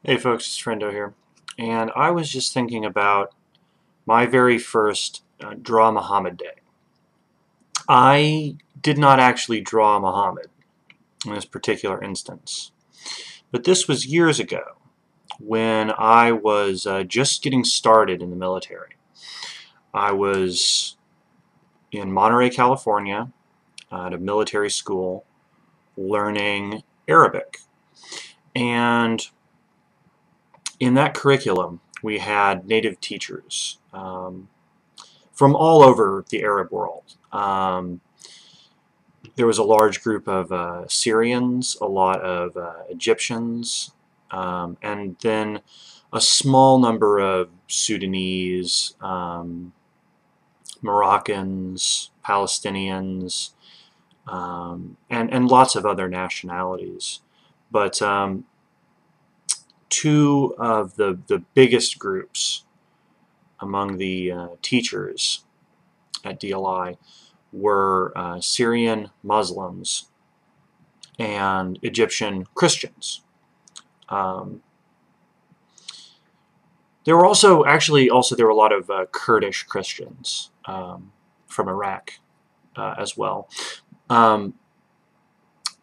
Hey folks, it's Trendo here, and I was just thinking about my very first Draw Mohammed Day. I did not actually draw Mohammed in this particular instance, but this was years ago when I was just getting started in the military. I was in Monterey, California, at a military school, learning Arabic. And in that curriculum, we had native teachers from all over the Arab world. There was a large group of Syrians, a lot of Egyptians, and then a small number of Sudanese, Moroccans, Palestinians, and lots of other nationalities. But two of the biggest groups among the teachers at DLI were Syrian Muslims and Egyptian Christians. There were also there were a lot of Kurdish Christians from Iraq as well.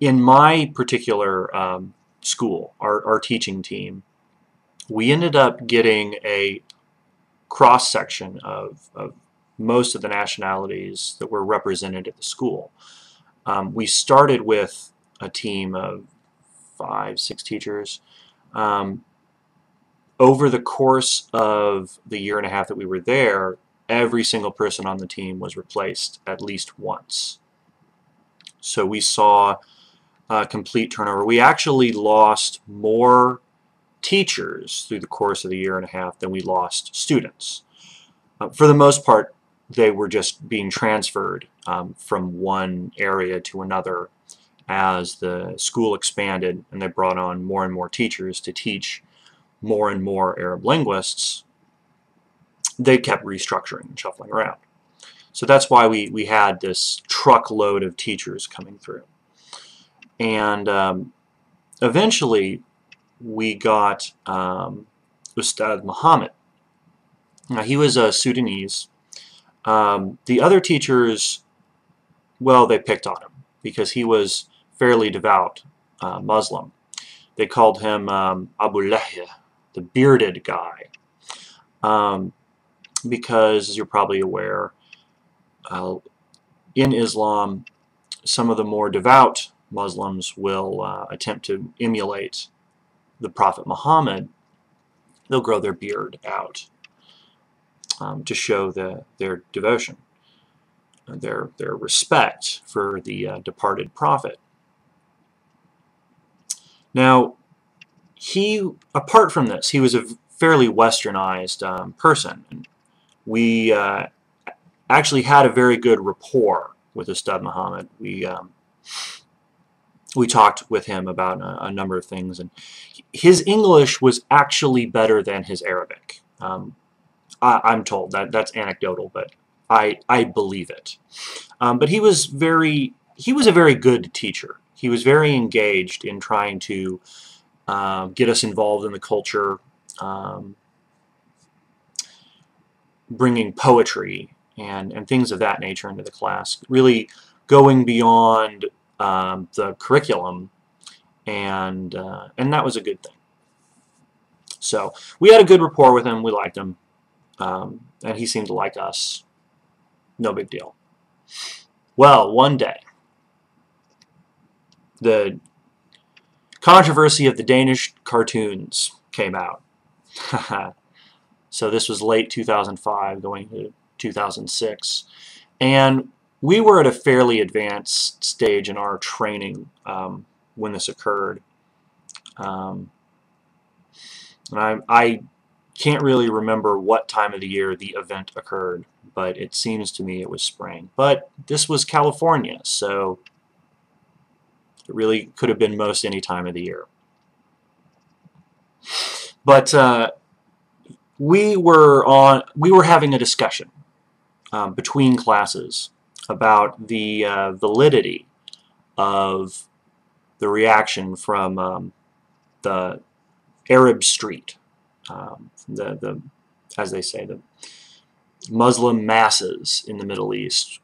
In my particular school, our teaching team, we ended up getting a cross-section of most of the nationalities that were represented at the school. We started with a team of 5-6 teachers. Over the course of the year and a half that we were there, every single person on the team was replaced at least once. So we saw complete turnover. We actually lost more teachers through the course of the year and a half than we lost students. For the most part, they were just being transferred from one area to another as the school expanded and they brought on more and more teachers to teach more and more Arab linguists. They kept restructuring and shuffling around. So that's why we had this truckload of teachers coming through. And eventually we got Ustad Mohammed. Now he was a Sudanese. The other teachers, well, they picked on him because he was fairly devout Muslim. They called him Abu Lahya, the bearded guy, because, as you're probably aware, in Islam, some of the more devout Muslims will attempt to emulate the Prophet Muhammad. They'll grow their beard out to show their devotion, their respect for the departed Prophet. Now, apart from this, he was a fairly westernized person. And we actually had a very good rapport with Ustad Muhammad. We talked with him about a number of things, and his English was actually better than his Arabic. I'm told that's anecdotal, but I believe it. But he was a very good teacher. He was very engaged in trying to get us involved in the culture, bringing poetry and things of that nature into the class, really going beyond the curriculum, and that was a good thing. So we had a good rapport with him. We liked him, and he seemed to like us. No big deal. Well, one day, the controversy of the Danish cartoons came out. So this was late 2005 going to 2006, and we were at a fairly advanced stage in our training when this occurred. And I can't really remember what time of the year the event occurred, but it seems to me it was spring. But this was California, so it really could have been most any time of the year. But we were having a discussion between classes about the validity of the reaction from the Arab street, as they say, the Muslim masses in the Middle East.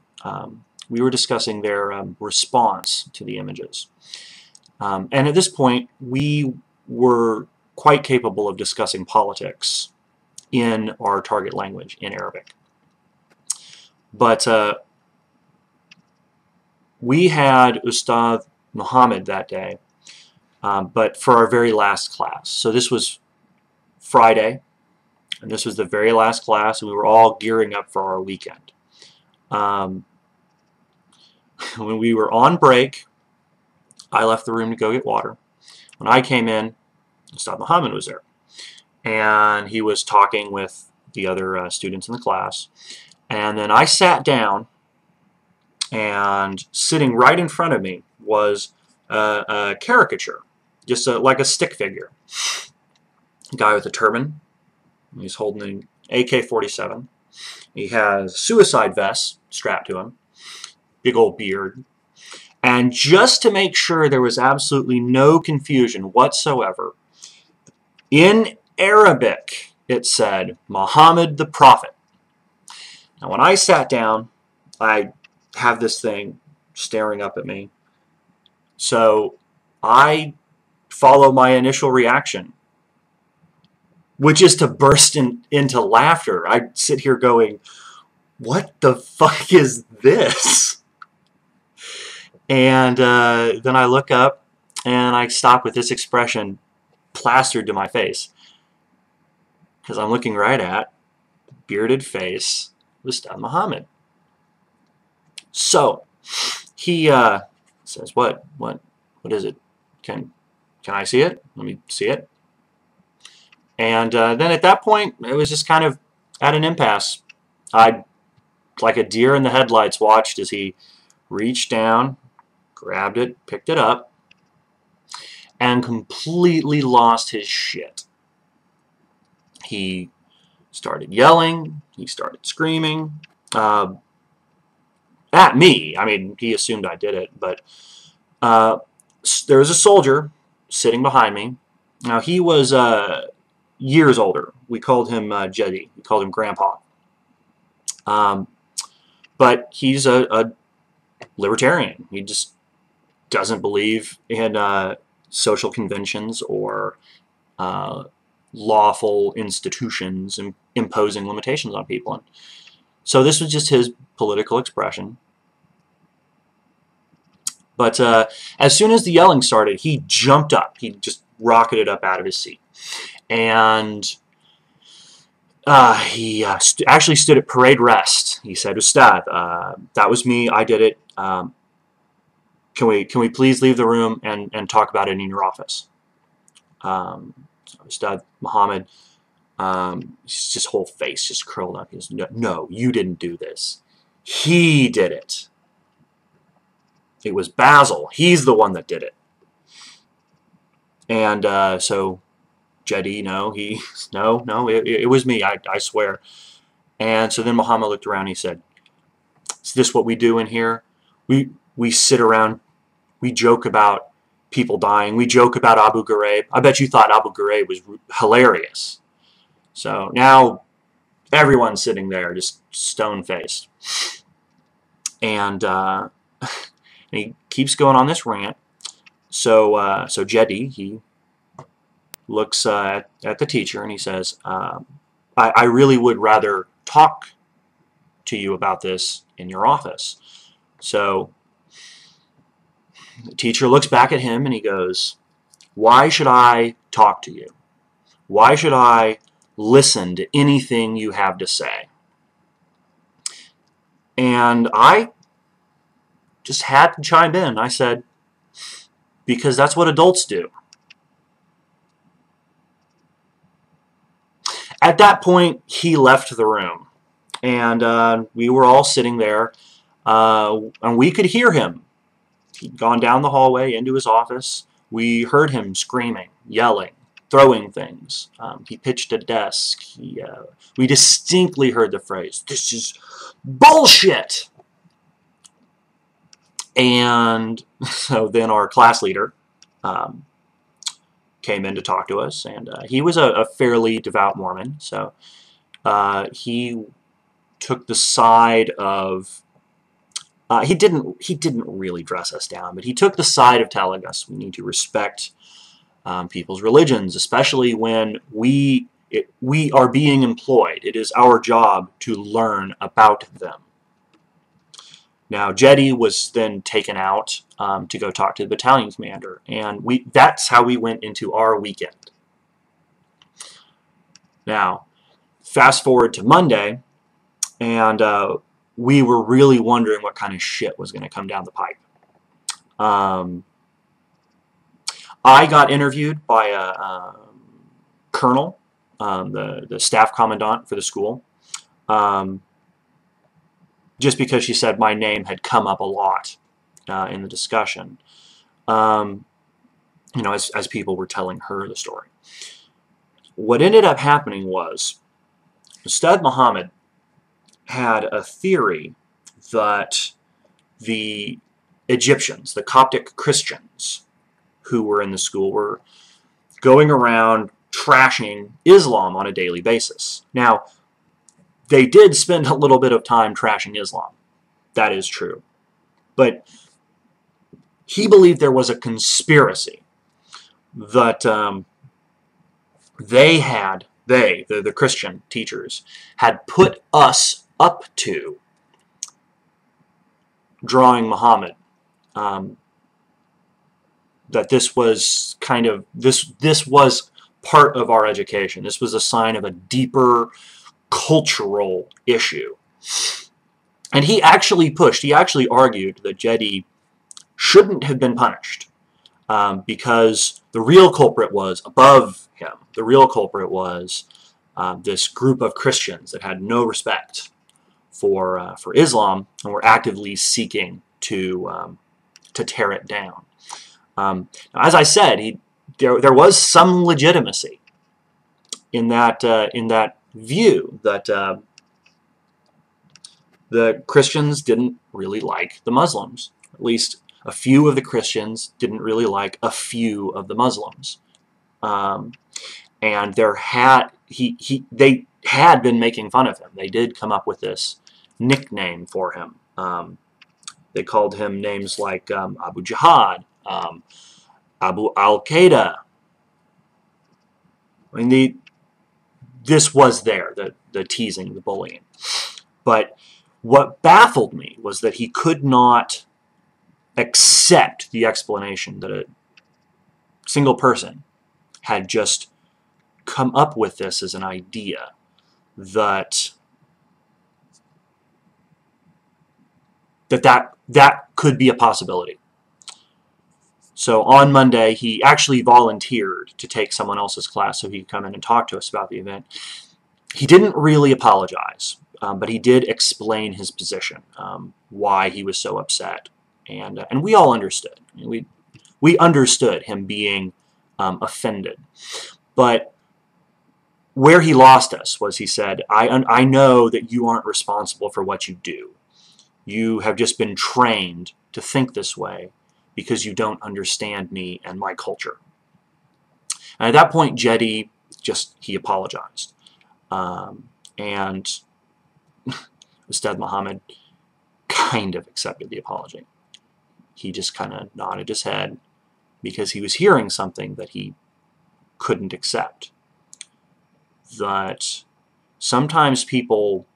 We were discussing their response to the images. And at this point, we were quite capable of discussing politics in our target language, in Arabic. But we had Ustad Mohammed that day, but for our very last class. So this was Friday, and this was the very last class, and we were all gearing up for our weekend. When we were on break, I left the room to go get water. When I came in, Ustad Mohammed was there, and he was talking with the other students in the class. And then I sat down, and sitting right in front of me was a caricature, just like a stick figure. A guy with a turban. He's holding an AK-47. He has a suicide vest strapped to him, big old beard. And just to make sure there was absolutely no confusion whatsoever, in Arabic it said, Muhammad the Prophet. Now when I sat down, I have this thing staring up at me. So I follow my initial reaction, which is to burst into laughter. I sit here going, what the fuck is this? And then I look up and I stop with this expression plastered to my face, because I'm looking right at the bearded face of Ustad Mohammed. So he says, what is it? Can I see it? Let me see it. And then at that point, it was just kind of at an impasse. I, like a deer in the headlights, watched as he reached down, grabbed it, picked it up, and completely lost his shit. He started yelling, he started screaming at me. I mean, he assumed I did it, but there was a soldier sitting behind me. Now, he was years older. We called him Jedi. We called him Grandpa. But he's a libertarian. He just doesn't believe in social conventions or lawful institutions imposing limitations on people. And so this was just his political expression. But as soon as the yelling started, he jumped up. He just rocketed up out of his seat. And he actually stood at parade rest. He said, Ustad, that was me. I did it. Can we please leave the room and talk about it in your office? Ustad Mohammed, his whole face just curled up. He goes, no, you didn't do this. He did it. It was Basil. He's the one that did it. And so Jedi, no, it was me. I swear. And so then Muhammad looked around and he said, is this what we do in here? We sit around, we joke about people dying, we joke about Abu Ghraib. I bet you thought Abu Ghraib was hilarious. So now everyone's sitting there just stone-faced. And he keeps going on this rant. So Jedi, he looks at the teacher and he says, I really would rather talk to you about this in your office. So the teacher looks back at him and he goes, why should I talk to you? Why should I listen to anything you have to say? And I just had to chime in. I said, because that's what adults do. At that point, he left the room, and we were all sitting there, and we could hear him. He'd gone down the hallway into his office. We heard him screaming, yelling, throwing things. He pitched a desk. We distinctly heard the phrase, "This is bullshit!" And so then our class leader came in to talk to us, and he was a fairly devout Mormon, so he took the side of he didn't really dress us down, but he took the side of telling us we need to respect people's religions, especially when we are being employed. It is our job to learn about them. Now, Jetty was then taken out to go talk to the battalion commander, and that's how we went into our weekend. Now, fast forward to Monday, and we were really wondering what kind of shit was going to come down the pipe. I got interviewed by a colonel, the staff commandant for the school, just because she said my name had come up a lot in the discussion, you know, as people were telling her the story. What ended up happening was Ustad Mohammed had a theory that the Egyptians, the Coptic Christians who were in the school, were going around trashing Islam on a daily basis. Now, they did spend a little bit of time trashing Islam. That is true. But he believed there was a conspiracy that the Christian teachers, had put us up to drawing Muhammad. That this was kind of, this was part of our education. This was a sign of a deeper cultural issue. And he actually argued that Jetty shouldn't have been punished because the real culprit was above him. The real culprit was this group of Christians that had no respect for Islam and were actively seeking to tear it down. Now, as I said, there was some legitimacy in that view that the Christians didn't really like the Muslims. At least a few of the Christians didn't really like a few of the Muslims, and they had been making fun of him. They did come up with this nickname for him. They called him names like Abu Jihad, Abu Al-Qaeda. I mean, this was there, the teasing, the bullying. But what baffled me was that he could not accept the explanation that a single person had just come up with this as an idea, that could be a possibility. So on Monday, he actually volunteered to take someone else's class so he could come in and talk to us about the event. He didn't really apologize, but he did explain his position, why he was so upset, and we all understood. We understood him being offended, but where he lost us was he said, I know that you aren't responsible for what you do. You have just been trained to think this way because you don't understand me and my culture. And at that point, Jetty he apologized. And Ustad Muhammad kind of accepted the apology. He just kind of nodded his head because he was hearing something that he couldn't accept. That sometimes people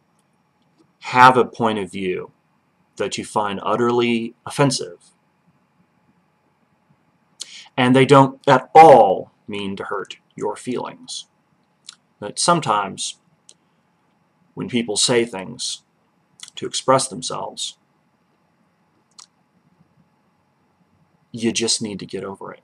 have a point of view that you find utterly offensive, and they don't at all mean to hurt your feelings. That sometimes when people say things to express themselves, you just need to get over it.